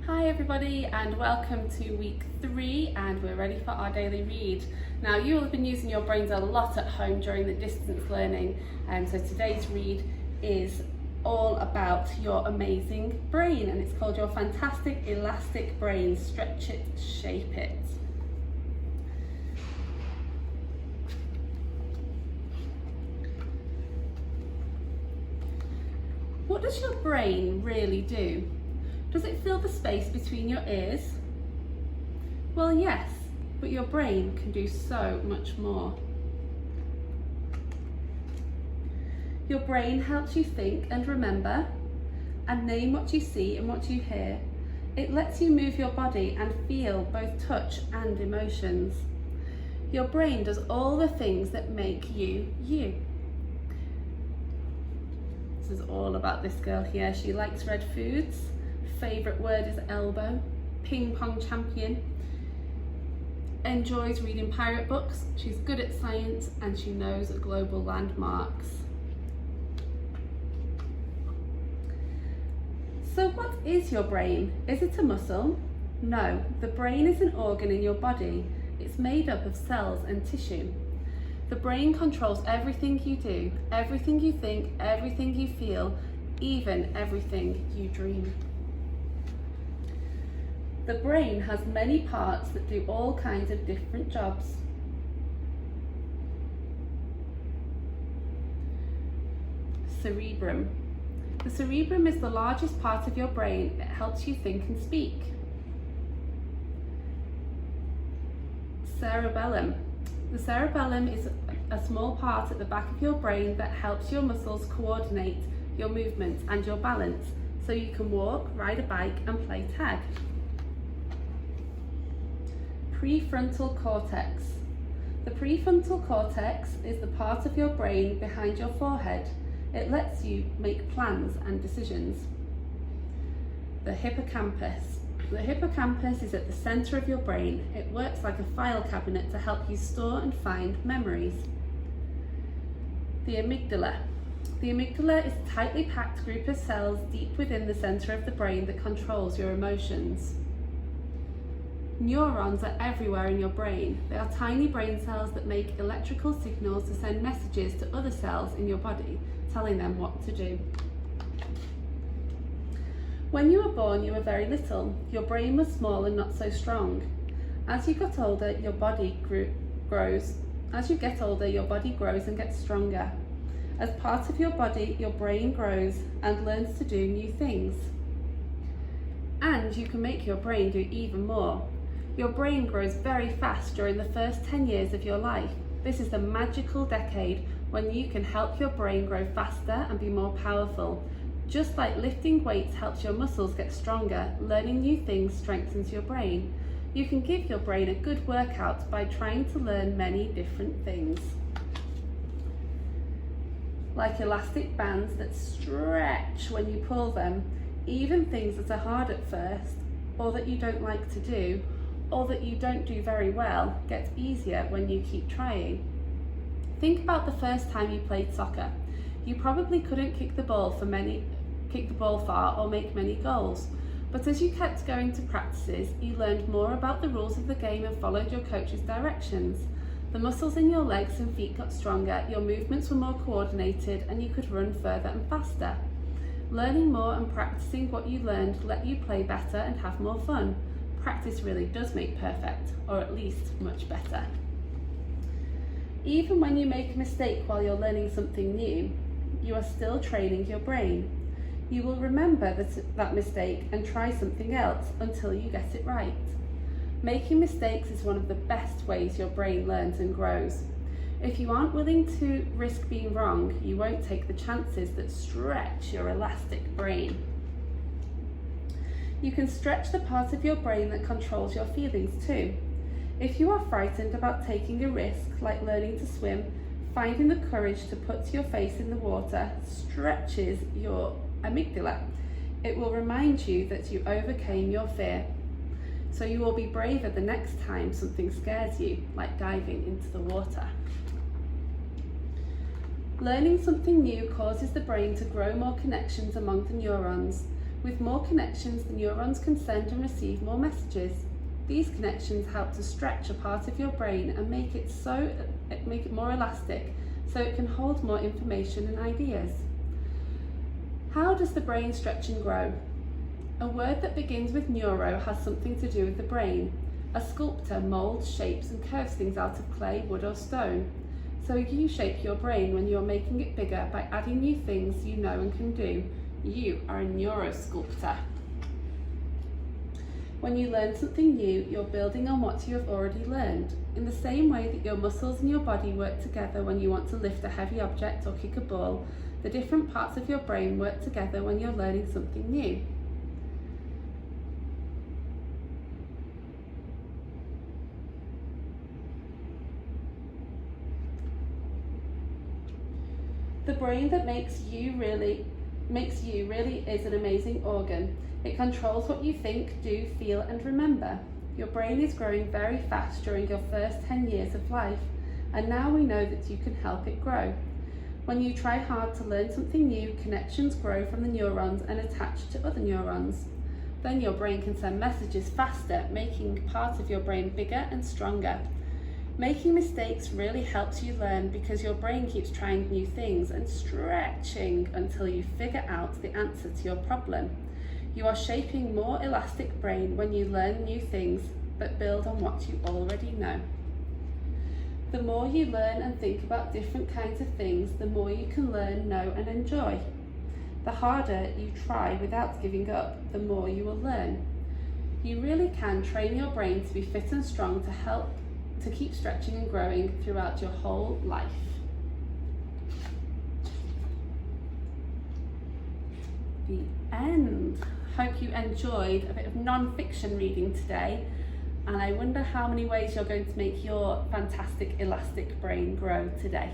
Hi everybody and welcome to week 3 and we're ready for our daily read. Now you will have been using your brains a lot at home during the distance learning, and so today's read is all about your amazing brain and it's called Your Fantastic Elastic Brain, Stretch It, Shape It. What does your brain really do? Does it fill the space between your ears? Well, yes, but your brain can do so much more. Your brain helps you think and remember and name what you see and what you hear. It lets you move your body and feel both touch and emotions. Your brain does all the things that make you, you. This is all about this girl here. She likes red foods. Favourite word is elbow, ping pong champion, enjoys reading pirate books, she's good at science and she knows global landmarks. So what is your brain? Is it a muscle? No, the brain is an organ in your body. It's made up of cells and tissue. The brain controls everything you do, everything you think, everything you feel, even everything you dream. The brain has many parts that do all kinds of different jobs. Cerebrum. The cerebrum is the largest part of your brain. It helps you think and speak. Cerebellum. The cerebellum is a small part at the back of your brain that helps your muscles coordinate your movements and your balance, so you can walk, ride a bike and play tag. Prefrontal cortex. The prefrontal cortex is the part of your brain behind your forehead. It lets you make plans and decisions. The hippocampus. The hippocampus is at the centre of your brain. It works like a file cabinet to help you store and find memories. The amygdala. The amygdala is a tightly packed group of cells deep within the centre of the brain that controls your emotions. Neurons are everywhere in your brain. They are tiny brain cells that make electrical signals to send messages to other cells in your body, telling them what to do. When you were born, you were very little. Your brain was small and not so strong. As you got older, your body grows. As you get older, your body grows and gets stronger. As part of your body, your brain grows and learns to do new things. And you can make your brain do even more. Your brain grows very fast during the first 10 years of your life. This is the magical decade when you can help your brain grow faster and be more powerful. Just like lifting weights helps your muscles get stronger, learning new things strengthens your brain. You can give your brain a good workout by trying to learn many different things. Like elastic bands that stretch when you pull them, even things that are hard at first, or that you don't like to do, or that you don't do very well, gets easier when you keep trying. Think about the first time you played soccer. You probably couldn't kick the ball far or make many goals, but as you kept going to practices, you learned more about the rules of the game and followed your coach's directions. The muscles in your legs and feet got stronger, your movements were more coordinated, and you could run further and faster. Learning more and practicing what you learned let you play better and have more fun. Practice really does make perfect, or at least much better. Even when you make a mistake while you're learning something new, you are still training your brain. You will remember that mistake and try something else until you get it right. Making mistakes is one of the best ways your brain learns and grows. If you aren't willing to risk being wrong, you won't take the chances that stretch your elastic brain. You can stretch the part of your brain that controls your feelings too. If you are frightened about taking a risk, like learning to swim, finding the courage to put your face in the water stretches your amygdala. It will remind you that you overcame your fear. So you will be braver the next time something scares you, like diving into the water. Learning something new causes the brain to grow more connections among the neurons. With more connections, the neurons can send and receive more messages. These connections help to stretch a part of your brain and make it more elastic so it can hold more information and ideas. How does the brain stretch and grow? A word that begins with neuro has something to do with the brain. A sculptor moulds, shapes and curves things out of clay, wood or stone. So you shape your brain when you're making it bigger by adding new things you know and can do. You are a neurosculptor. When you learn something new, you're building on what you have already learned. In the same way that your muscles in your body work together when you want to lift a heavy object or kick a ball, the different parts of your brain work together when you're learning something new. The brain that makes you really is an amazing organ. It controls what you think, do, feel and remember. Your brain is growing very fast during your first 10 years of life, and now we know that you can help it grow. When you try hard to learn something new, connections grow from the neurons and attach to other neurons. Then your brain can send messages faster, making part of your brain bigger and stronger. Making mistakes really helps you learn because your brain keeps trying new things and stretching until you figure out the answer to your problem. You are shaping more elastic brain when you learn new things that build on what you already know. The more you learn and think about different kinds of things, the more you can learn, know and enjoy. The harder you try without giving up, the more you will learn. You really can train your brain to be fit and strong to help to keep stretching and growing throughout your whole life. The end. Hope you enjoyed a bit of non-fiction reading today, and I wonder how many ways you're going to make your fantastic elastic brain grow today.